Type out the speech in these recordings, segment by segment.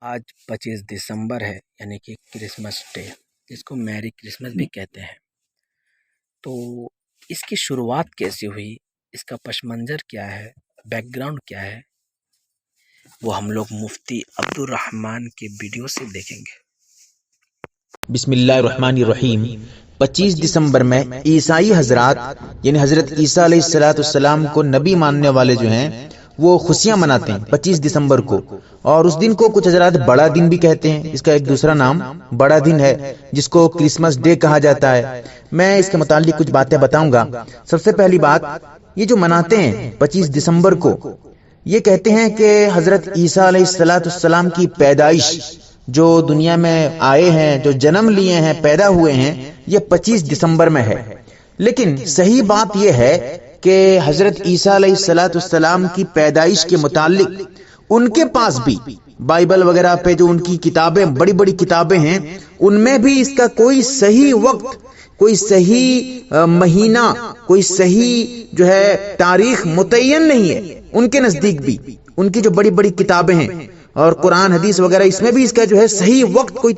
آج 25 دسمبر ہے، یعنی کہ کرسمس ڈے، جس کو میری کرسمس بھی کہتے ہیں۔ تو اس کی شروعات کیسی ہوئی، اس کا پس منظر کیا ہے، بیک گراؤنڈ کیا ہے، وہ ہم لوگ مفتی عبدالرحمن کے ویڈیو سے دیکھیں گے۔ بسم اللہ الرحمن الرحیم۔ 25 دسمبر میں عیسائی حضرات یعنی حضرت عیسیٰ علیہ السلام کو نبی ماننے والے جو ہیں وہ خوشیاں مناتے ہیں 25 دسمبر کو، اور اس دن کو کچھ حضرات بڑا دن بھی کہتے ہیں۔ اس کا ایک دوسرا نام بڑا دن ہے جس کو کرسمس ڈے کہا جاتا ہے۔ میں اس کے متعلق کچھ باتیں بتاؤں گا۔ سب سے پہلی بات، یہ جو مناتے ہیں 25 دسمبر کو، یہ کہتے ہیں کہ حضرت عیسیٰ علیہ السلام کی پیدائش، جو دنیا میں آئے ہیں، جو جنم لیے ہیں، پیدا ہوئے ہیں، یہ 25 دسمبر میں ہے۔ لیکن صحیح بات یہ ہے کہ حضرت عیسیٰ علیہ السلام کی پیدائش کے متعلق ان کے پاس بھی بائبل وغیرہ پہ جو ان کی کتابیں، بڑی بڑی کتابیں ہیں، ان میں بھی اس کا کوئی صحیح وقت، کوئی صحیح مہینہ، کوئی صحیح جو ہے تاریخ متعین نہیں ہے۔ ان کے نزدیک بھی ان کی جو بڑی بڑی کتابیں ہیں اور قرآن حدیث وغیرہ، اس میں بھی اس کا جو ہے صحیح وقت کوئی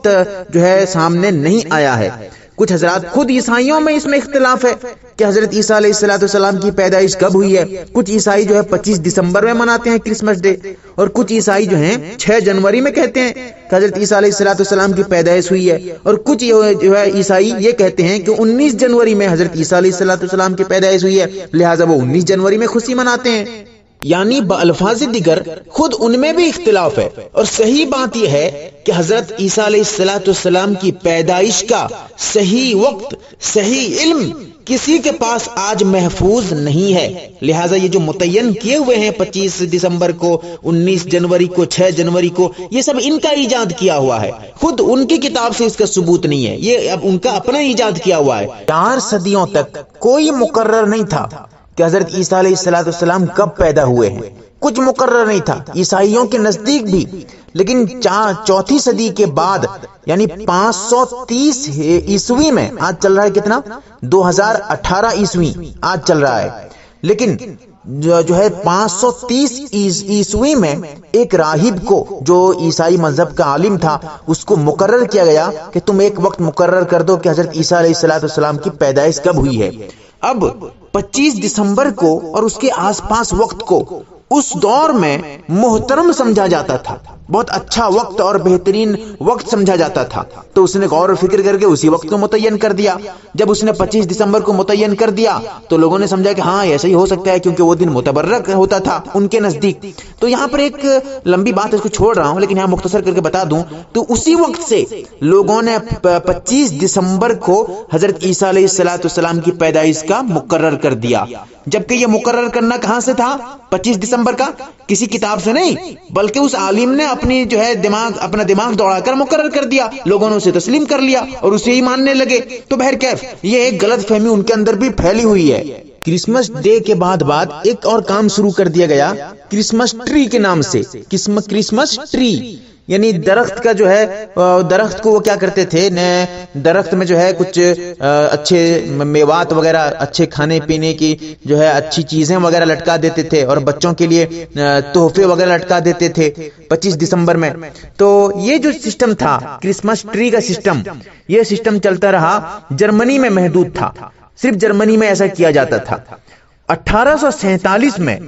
جو ہے سامنے نہیں آیا ہے۔ کچھ حضرات، خود عیسائیوں میں اس میں اختلاف ہے کہ حضرت عیسیٰ علیہ السلام کی پیدائش کب ہوئی ہے۔ کچھ عیسائی جو ہے 25 دسمبر میں مناتے ہیں کرسمس ڈے، اور کچھ عیسائی جو ہیں 6 جنوری میں کہتے ہیں کہ حضرت عیسیٰ علیہ السلام کی پیدائش ہوئی ہے، اور کچھ جو ہے عیسائی یہ کہتے ہیں کہ 19 جنوری میں حضرت عیسیٰ علیہ السلام کی پیدائش ہوئی ہے، لہٰذا وہ 19 جنوری میں خوشی مناتے ہیں۔ یعنی بالفاظ دیگر خود ان میں بھی اختلاف ہے، اور صحیح بات یہ ہے کہ حضرت عیسیٰ علیہ السلام کی پیدائش کا صحیح وقت، صحیح علم کسی کے پاس آج محفوظ نہیں ہے۔ لہٰذا یہ جو متعین کیے ہوئے ہیں 25 دسمبر کو، 19 جنوری کو، 6 جنوری کو، یہ سب ان کا ایجاد کیا ہوا ہے۔ خود ان کی کتاب سے اس کا ثبوت نہیں ہے، یہ اب ان کا اپنا ایجاد کیا ہوا ہے۔ 4 صدیوں تک کوئی مقرر نہیں تھا کہ حضرت عیسیٰ علیہ السلام کب پیدا ہوئے ہیں، کچھ مقرر نہیں تھا عیسائیوں کے نزدیک بھی۔ لیکن 4 صدی کے بعد، یعنی 530 عیسوی میں، آج چل رہا ہے کتنا، 2018 عیسوی آج چل رہا ہے، لیکن جو ہے 530 عیسوی میں ایک راہب کو، جو عیسائی مذہب کا عالم تھا، اس کو مقرر کیا گیا کہ تم ایک وقت مقرر کر دو کہ حضرت عیسیٰ علیہ السلام کی پیدائش کب ہوئی ہے۔ اب 25 دسمبر کو اور اس کے آس پاس وقت کو اس دور میں محترم سمجھا جاتا تھا، بہت اچھا وقت اور بہترین وقت سمجھا جاتا تھا، تو اس نے غور و فکر کر کے اسی وقت کو متعین کر دیا۔ جب اس نے 25 دسمبر کو متعین کر دیا تو لوگوں نے سمجھا کہ ہاں ایسا ہی ہو سکتا ہے، کیونکہ وہ دن متبرک ہوتا تھا ان کے نزدیک۔ تو یہاں پر ایک لمبی بات اس کو چھوڑ رہا ہوں، لیکن یہاں مختصر کر کے بتا دوں تو اسی وقت سے لوگوں نے 25 دسمبر کو حضرت عیسیٰ علیہ السلام کی پیدائش کا مقرر کر دیا۔ جبکہ یہ مقرر کرنا کہاں سے تھا 25 دسمبر کا؟ کسی کتاب سے نہیں، بلکہ اس عالم نے اپنی جو ہے اپنا دماغ دوڑا کر مقرر کر دیا، لوگوں نے اسے تسلیم کر لیا اور اسے ہی ماننے لگے۔ تو بہرکیف یہ ایک غلط فہمی ان کے اندر بھی پھیلی ہوئی ہے۔ کرسمس ڈے کے بعد ایک اور کام شروع کر دیا گیا کرسمس ٹری کے نام سے۔ کرسمس ٹری یعنی درخت کا جو ہے، درخت کو وہ کیا کرتے تھے، درخت میں جو ہے کچھ اچھے میوات وغیرہ، اچھے کھانے پینے کی جو ہے اچھی چیزیں وغیرہ لٹکا دیتے تھے، اور بچوں کے لیے تحفے وغیرہ لٹکا دیتے تھے 25 دسمبر میں۔ تو یہ جو سسٹم تھا کرسمس ٹری کا سسٹم، یہ سسٹم چلتا رہا، جرمنی میں محدود تھا، صرف جرمنی میں ایسا کیا جاتا تھا۔ 1847 میں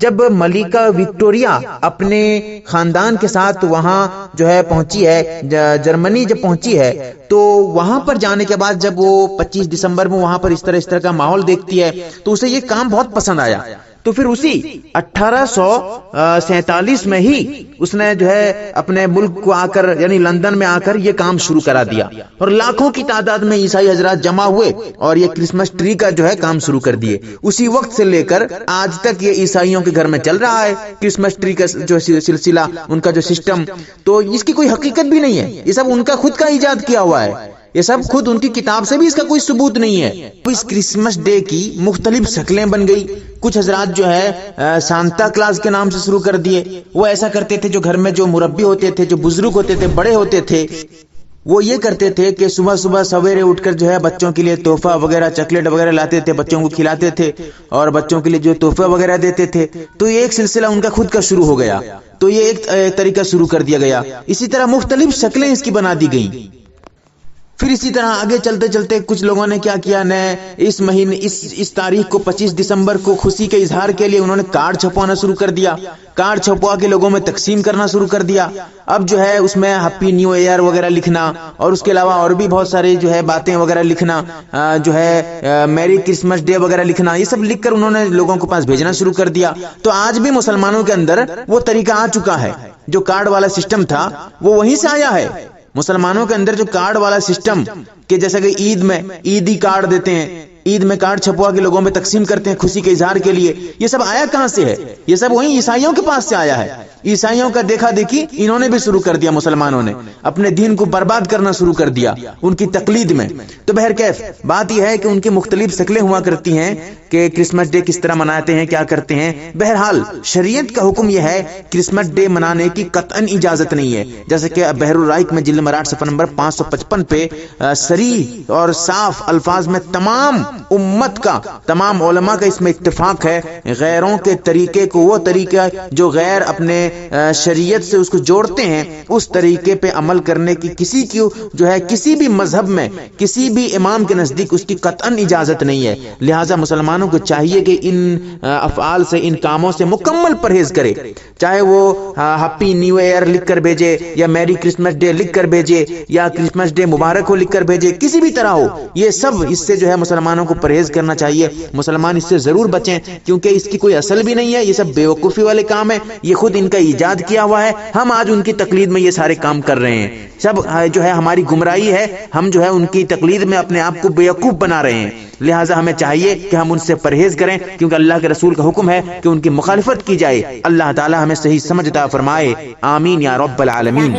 جب ملکہ وکٹوریہ اپنے خاندان کے ساتھ وہاں جو ہے پہنچی ہے، جرمنی جب پہنچی ہے، تو وہاں پر جانے کے بعد جب وہ 25 دسمبر میں وہاں پر اس طرح کا ماحول دیکھتی ہے تو اسے یہ کام بہت پسند آیا۔ تو پھر اسی 1847 میں ہی اس نے جو ہے اپنے ملک کو آ کر، یعنی لندن میں آ کر یہ کام شروع کرا دیا، اور لاکھوں کی تعداد میں عیسائی حضرات جمع ہوئے اور یہ کرسمس ٹری کا جو ہے کام شروع کر دیے۔ اسی وقت سے لے کر آج تک یہ عیسائیوں کے گھر میں چل رہا ہے کرسمس ٹری کا جو سلسلہ، ان کا جو سسٹم۔ تو اس کی کوئی حقیقت بھی نہیں ہے، یہ سب ان کا خود کا ایجاد کیا ہوا ہے، یہ سب خود ان کی کتاب سے بھی اس کا کوئی ثبوت نہیں ہے۔ اس کرسمس ڈے کی مختلف شکلیں بن گئی۔ کچھ حضرات جو ہے سانتا کلاس کے نام سے شروع کر دیے۔ وہ ایسا کرتے تھے، جو گھر میں جو مربی ہوتے تھے، جو بزرگ ہوتے تھے، بڑے ہوتے تھے، وہ یہ کرتے تھے کہ صبح صبح سویرے اٹھ کر جو ہے بچوں کے لیے تحفہ وغیرہ چاکلیٹ وغیرہ لاتے تھے، بچوں کو کھلاتے تھے اور بچوں کے لیے جو تحفہ وغیرہ دیتے تھے. تو یہ ایک سلسلہ ان کا خود کا شروع ہو گیا، تو یہ ایک طریقہ شروع کر دیا گیا. اسی طرح مختلف شکلیں اس کی بنا دی گئیں. پھر اسی طرح آگے چلتے چلتے کچھ لوگوں نے کیا کیا، نئے اس مہینے اس تاریخ کو 25 دسمبر کو خوشی کے اظہار کے لیے انہوں نے کارڈ چھپوانا شروع کر دیا. کارڈ چھپوا کے لوگوں میں تقسیم کرنا شروع کر دیا. اب جو ہے اس میں ہیپی نیو ایئر وغیرہ لکھنا اور اس کے علاوہ اور بھی بہت سارے جو ہے باتیں وغیرہ لکھنا، جو ہے میری کرسمس ڈے وغیرہ لکھنا، یہ سب لکھ کر انہوں نے لوگوں کے پاس بھیجنا شروع کر دیا. تو آج بھی مسلمانوں کے اندر وہ طریقہ آ چکا ہے. جو کارڈ والا سسٹم تھا وہ وہیں سے آیا ہے. مسلمانوں کے اندر جو کارڈ والا سسٹم، کہ جیسا کہ عید میں عیدی کارڈ دیتے ہیں، عید میں کارڈ چھپوا کے لوگوں میں تقسیم کرتے ہیں خوشی کے اظہار کے لیے، یہ سب آیا کہاں سے ہے؟ یہ سب وہیں عیسائیوں کے پاس سے آیا ہے. عیسائیوں کا دیکھا دیکھی انہوں نے بھی شروع کر دیا، مسلمانوں نے اپنے دین کو برباد کرنا شروع کر دیا ان کی تقلید میں. تو بہرکیف بات یہ ہے کہ ان کی مختلف شکلیں ہوا کرتی ہیں کہ کرسمس ڈے کس طرح مناتے ہیں، کیا کرتے ہیں. بہرحال شریعت کا حکم یہ ہے کرسمس ڈے منانے کی قطعاً اجازت نہیں ہے. جیسے کہ بحر الرائق میں جلد نمبر 8 صفحہ نمبر 555 پہ صریح اور صاف الفاظ میں تمام امت کا، تمام علماء کا اس میں اتفاق ہے، غیروں کے طریقے کو، وہ طریقہ جو غیر اپنے شریعت سے اس کو جوڑتے ہیں، اس طریقے پہ عمل کرنے کی کسی کی جو ہے کسی بھی مذہب میں کسی بھی امام کے نزدیک اس کی قطعاً اجازت نہیں ہے. لہٰذا مسلمانوں کو چاہیے کہ ان افعال سے، ان کاموں سے مکمل پرہیز کرے. چاہے وہ ہیپی نیو ایئر لکھ کر بھیجے یا میری کرسمس ڈے لکھ کر بھیجے یا کرسمس ڈے مبارک ہو لکھ کر بھیجے، کسی بھی طرح ہو، یہ سب اس سے جو ہے مسلمانوں کو پرہیز کرنا چاہیے. مسلمان اس سے ضرور بچیں کیونکہ اس کی کوئی اصل بھی نہیں ہے. یہ سب بیوقوفی والے کام ہیں، یہ خود ان کا ایجاد کیا ہوا ہے. ہم آج ان کی تقلید میں یہ سارے کام کر رہے ہیں. سب جو ہے ہماری گمراہی ہے، ہم جو ہے ان کی تقلید میں اپنے آپ کو بیوقوف بنا رہے ہیں. لہٰذا ہمیں چاہیے کہ ہم ان سے پرہیز کریں کیونکہ اللہ کے رسول کا حکم ہے کہ ان کی مخالفت کی جائے. اللہ تعالی ہمیں صحیح سمجھ عطا فرمائے. آمین یا رب العالمین.